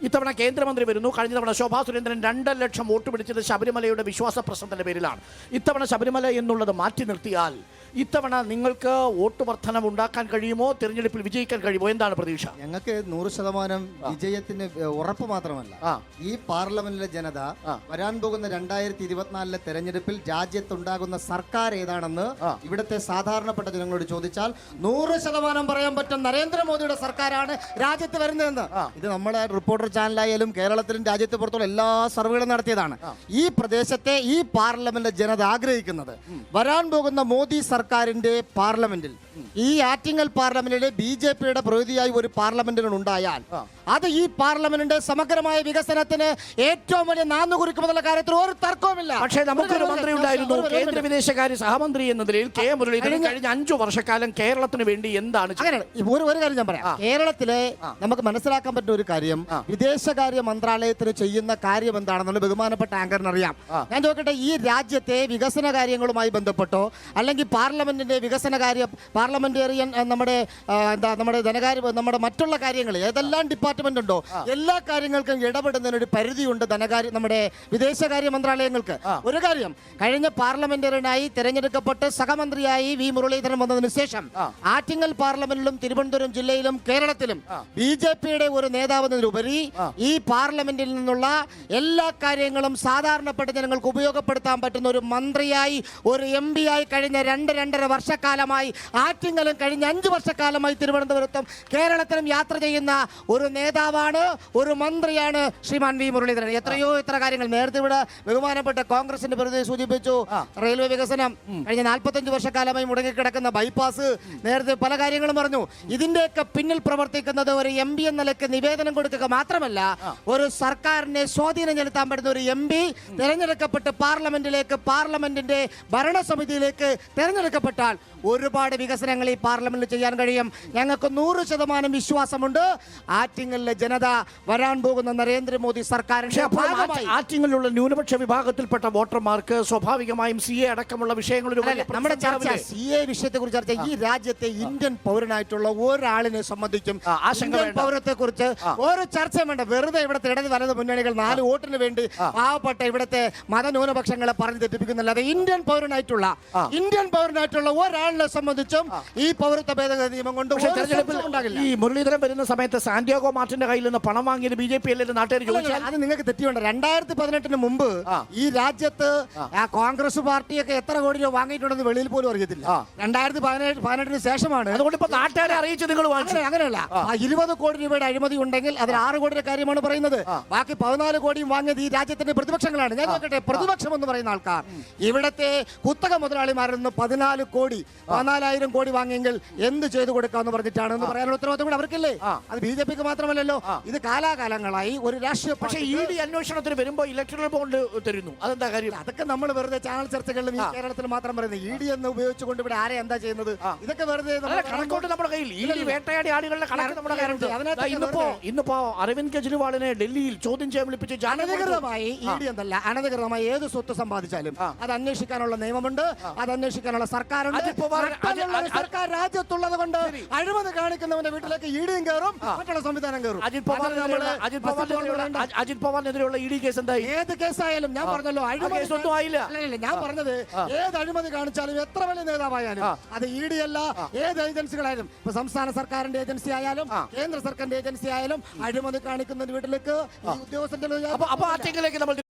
ഇത്തവണ കേന്ദ്രമന്ത്രി വരുന്നു. കഴിഞ്ഞ തവണ ശോഭാ സുരേന്ദ്രൻ 2 ലക്ഷം വോട്ട് പിടിച്ചത് ശബരിമലയുടെ വിശ്വാസ പ്രശ്നത്തിന്റെ പേരിലാണ്. ഇത്തവണ ശബരിമല എന്നുള്ളത് മാറ്റി നിർത്തിയാൽ ഇത്തവണ നിങ്ങൾക്ക് വോട്ട് വർധനവ് ഉണ്ടാക്കാൻ കഴിയുമോ? തിരഞ്ഞെടുപ്പിൽ വിജയിക്കാൻ കഴിയുമോ? എന്താണ് പ്രതീക്ഷ? ഞങ്ങൾക്ക് 100% വിജയത്തിന് ഉറപ്പ് മാത്രമല്ല, ഈ പാർലമെന്റിലെ ജനത വരാൻ പോകുന്ന 2024 തെരഞ്ഞെടുപ്പിൽ രാജ്യത്തുണ്ടാകുന്ന സർക്കാർ ഏതാണെന്ന് ഇവിടുത്തെ സാധാരണപ്പെട്ട ജനങ്ങളോട് ചോദിച്ചാൽ 100% പറയാൻ പറ്റും നരേന്ദ്രമോദിയുടെ സർക്കാരാണ് രാജ്യത്ത് വരുന്നതെന്ന്. ഇത് നമ്മളെ റിപ്പോർട്ടർ ചാനലായാലും കേരളത്തിലും രാജ്യത്ത് പുറത്തുള്ള എല്ലാ സർവേകളും നടത്തിയതാണ്. ഈ പ്രദേശത്തെ ഈ പാർലമെന്റ് ജനത ആഗ്രഹിക്കുന്നത് വരാൻ പോകുന്ന മോദി സർക്കാരിന്റെ പാർലമെന്റിൽ, ഈ ആറ്റിങ്ങൽ പാർലമെന്റിലെ BJPയുടെ പ്രതിനിധിയായി ഒരു പാർലമെന്റിന് ഉണ്ടായാൽ അത് ഈ പാർലമെന്റിന്റെ സമഗ്രമായ വികസനത്തിന് ഏറ്റവും വലിയ നാന്നുകുറിക്കുമെന്നുള്ള കാര്യത്തിൽ ഒരു തർക്കവുമില്ല. പക്ഷേ നമുക്കൊരു മന്ത്രി ഉണ്ടായിരുന്നു, കേന്ദ്ര വിദേശകാര്യ സഹമന്ത്രി എന്ന നിലയിൽ K. മുരളീധരൻ. കഴിഞ്ഞ 5 വർഷക്കാലം കേരളത്തിന് വേണ്ടി എന്താണ് ഒരു കാര്യം ഞാൻ പറയാം. കേരളത്തിലെ നമുക്ക് മനസ്സിലാക്കാൻ പറ്റുന്ന ഒരു കാര്യം, വിദേശകാര്യ മന്ത്രാലയത്തിന് ചെയ്യുന്ന കാര്യം എന്താണെന്നുള്ള ബഹുമാനപ്പെട്ട ആങ്കറിന് അറിയാം. ഞാൻ ചോദിക്കട്ടെ, ഈ രാജ്യത്തെ വികസന കാര്യങ്ങളുമായി ബന്ധപ്പെട്ടോ അല്ലെങ്കിൽ പാർലമെന്റിന്റെ വികസനകാര്യ പാർലമെന്റേറിയൻ നമ്മുടെ ധനകാര്യ നമ്മുടെ മറ്റുള്ള കാര്യങ്ങൾ ഏതെല്ലാം ഡിപ്പാർട്ട്മെന്റ് ഉണ്ടോ എല്ലാ കാര്യങ്ങൾക്കും ഇടപെടുന്നതിന് ഒരു പരിധിയുണ്ട് നമ്മുടെ വിദേശകാര്യ മന്ത്രാലയങ്ങൾക്ക്. ഒരു കാര്യം, കഴിഞ്ഞ പാർലമെന്റേറിയനായി തിരഞ്ഞെടുക്കപ്പെട്ട് സഹമന്ത്രിയായി V. മുരളീധരൻ വന്നതിന് ശേഷം ആറ്റിങ്ങൽ പാർലമെന്റിലും തിരുവനന്തപുരം ജില്ലയിലും കേരളത്തിലും BJPയുടെ ഒരു നേതാവെന്നതിലുപരി ഈ പാർലമെന്റിൽ നിന്നുള്ള എല്ലാ കാര്യങ്ങളും സാധാരണപ്പെട്ട ജനങ്ങൾക്ക് ഉപയോഗപ്പെടുത്താൻ പറ്റുന്ന ഒരു മന്ത്രിയായി, ഒരു MP ആയി കഴിഞ്ഞ 2-2.5 വർഷക്കാലമായി ആറ്റിങ്ങലും കഴിഞ്ഞ 5 വർഷക്കാലമായി തിരുവനന്തപുരത്തും കേരളത്തിലും യാത്ര ചെയ്യുന്ന ഒരു നേതാവാണ്, ഒരു മന്ത്രിയാണ് ശ്രീമാൻ V. മുരളീധരൻ. എത്ര കാര്യങ്ങൾ നേരത്തെ ഇവിടെ ബഹുമാനപ്പെട്ട കോൺഗ്രസിന്റെ പ്രതിനിധി സൂചിപ്പിച്ചു. റെയിൽവേ വികസനം, കഴിഞ്ഞ 45 വർഷക്കാലമായി മുടങ്ങിക്കിടക്കുന്ന ബൈപ്പാസ്, നേരത്തെ പല കാര്യങ്ങളും പറഞ്ഞു. ഇതിന്റെയൊക്കെ പിന്നിൽ പ്രവർത്തിക്കുന്നത് ഒരു MP എന്ന നിലയ്ക്ക് നിവേദനം കൊടുക്കുക മാത്രമല്ല, ഒരു സർക്കാരിനെ സ്വാധീനം ചെലുത്താൻ പറ്റുന്ന ഒരു MP തിരഞ്ഞെടുക്കപ്പെട്ട് പാർലമെന്റിന്റെ ഭരണസമിതിയിലേക്ക് തിരഞ്ഞെടുക്കപ്പെട്ടാൽ ഒരുപാട് വികസനങ്ങൾ ഈ പാർലമെന്റിൽ ചെയ്യാൻ കഴിയും. ഞങ്ങൾക്ക് 100% വിശ്വാസമുണ്ട്. ആറ്റിങ്ങലിലെ ജനത വരാൻ പോകുന്ന നരേന്ദ്രമോദി സർക്കാരിന്റെ ആറ്റിങ്ങലിലുള്ള ന്യൂനപക്ഷ വിഭാഗത്തിൽപ്പെട്ട വോട്ടർമാർക്ക് സ്വാഭാവികമായും CA അടക്കമുള്ള വിഷയങ്ങളിൽ നമ്മുടെ ചർച്ച CA വിഷയത്തെ കുറിച്ച് ചർച്ച ഈ രാജ്യത്തെ ഇന്ത്യൻ പൗരനായിട്ടുള്ള ഒരാളിനെ സംബന്ധിക്കും പൗരത്തെ കുറിച്ച് ഒരു ചർച്ചയും വേണ്ട. വെറുതെ ഇവിടുത്തെ ഇടത് വലത് മുന്നണികൾ 4 വോട്ടിന് വേണ്ടി പാവപ്പെട്ട ഇവിടുത്തെ മതന്യൂനപക്ഷങ്ങളെ പറഞ്ഞു തെറ്റിപ്പിക്കുന്നില്ലാതെ ഇന്ത്യൻ പൗരനായിട്ടുള്ള ഒരാളിനെ സംബന്ധിച്ചും ഈ പൗരത്വ ഭേദഗതി നിയമം കൊണ്ട് ഉണ്ടാകില്ല. ഈ മുരളീധരൻ വരുന്ന സമയത്ത് സാന്റിയാഗോ മാർട്ടിന്റെ കയ്യിൽ നിന്ന് പണം വാങ്ങിയത് BJP അല്ലേ നാട്ടുകാർ ചോദിച്ചാൽ? അത് നിങ്ങൾക്ക് തെറ്റിയുണ്ട്. 2018 മുമ്പ് ഈ രാജ്യത്ത് കോൺഗ്രസ് പാർട്ടിയൊക്കെ എത്ര കോടി രൂപ വാങ്ങിയിട്ടുണ്ടെന്ന് വെളിയിൽ പോലും അറിയത്തില്ല. 2018 ശേഷമാണ്. അതുകൊണ്ട് ഇപ്പൊ നാട്ടുകാരെ അറിയിച്ച് നിങ്ങൾ വാങ്ങിച്ചു. അങ്ങനെയല്ല, 20 കോടി രൂപയുടെ അഴിമതി ഉണ്ടെങ്കിൽ അതിൽ 6 കോടിയുടെ കാര്യമാണ് പറയുന്നത്. ബാക്കി 14 കോടിയും വാങ്ങിയത് ഈ രാജ്യത്തിന്റെ പ്രതിപക്ഷങ്ങളാണ്. ഞാൻ നോക്കട്ടെ, പ്രതിപക്ഷം എന്ന് പറയുന്ന ആൾക്കാർ ഇവിടത്തെ കുത്തക മുതലാളിമാരിൽ നിന്ന് 14,000 കോടി വാങ്ങിയെങ്കിൽ എന്ത് ചെയ്തു കൊടുക്കാന്ന് പറഞ്ഞിട്ടാണ് എന്ന് പറയാനുള്ള ഉത്തരവാദിത്തം കൂടെ അവർക്കില്ലേ? അത് BJPക്ക് മാത്രമല്ലല്ലോ, ഇത് കാലാകാലങ്ങളായി ഒരു രാഷ്ട്രീയ. പക്ഷേ ED അന്വേഷണത്തിന് വരുമ്പോൾ ഇലക്ട്രൽ ബോണ്ട് തരുന്നു. അതെന്താ കാര്യം? അതൊക്കെ നമ്മൾ വെറുതെ ചാനൽ ചർച്ചകളിലും ഈ കേരളത്തിൽ മാത്രം പറയുന്നത്. ED എന്ന് ഉപയോഗിച്ചുകൊണ്ട് ഇവിടെ ആരെ എന്താ ചെയ്യുന്നത്? ഇതൊക്കെ വെറുതെ കണക്കോട്ട് നമ്മുടെ കയ്യിൽ. ED വേട്ടയാടി ആളുകളുടെ കണക്ക് നമ്മുടെ കയ്യിലുണ്ട്. ഇന്നിപ്പോ അരവിന്ദ് കെജ്രിവാളിനെ ഡൽഹിയിൽ ചോദ്യം ചെയ്യാൻ വിളിപ്പിച്ച് അനധികൃതമായി ED എന്നല്ല, അനധികൃതമായി ഏത് സ്വത്ത് സമ്പാദിച്ചാലും അത് അന്വേഷിക്കാനുള്ള നിയമമുണ്ട്, അത് അന്വേഷിക്കാനുള്ള സർക്കാരുണ്ട്. സർക്കാർ രാജ്യത്തുള്ളത് കൊണ്ട് അഴിമതി കാണിക്കുന്നവന്റെ വീട്ടിലേക്ക് EDയും കയറും, മറ്റുള്ള സംവിധാനം കയറും. അജിത് പവാറിനെതിരെയുള്ള ED കേസ് എന്തായി? ഏത് കേസായാലും ഞാൻ പറഞ്ഞല്ലോ, കേസൊന്നും ആയില്ല. ഞാൻ പറഞ്ഞത് ഏത് അഴിമതി കാണിച്ചാലും എത്ര വലിയ നേതാവായാലും അത് ED അല്ല, ഏത് ഏജൻസികളായാലും, ഇപ്പൊ സംസ്ഥാന സർക്കാരിന്റെ ഏജൻസി ആയാലും കേന്ദ്ര സർക്കാരിന്റെ ഏജൻസി ആയാലും അഴിമതി കാണിക്കുന്ന വീട്ടിലേക്ക് ഈ ഉദ്യോഗസ്ഥന്റെ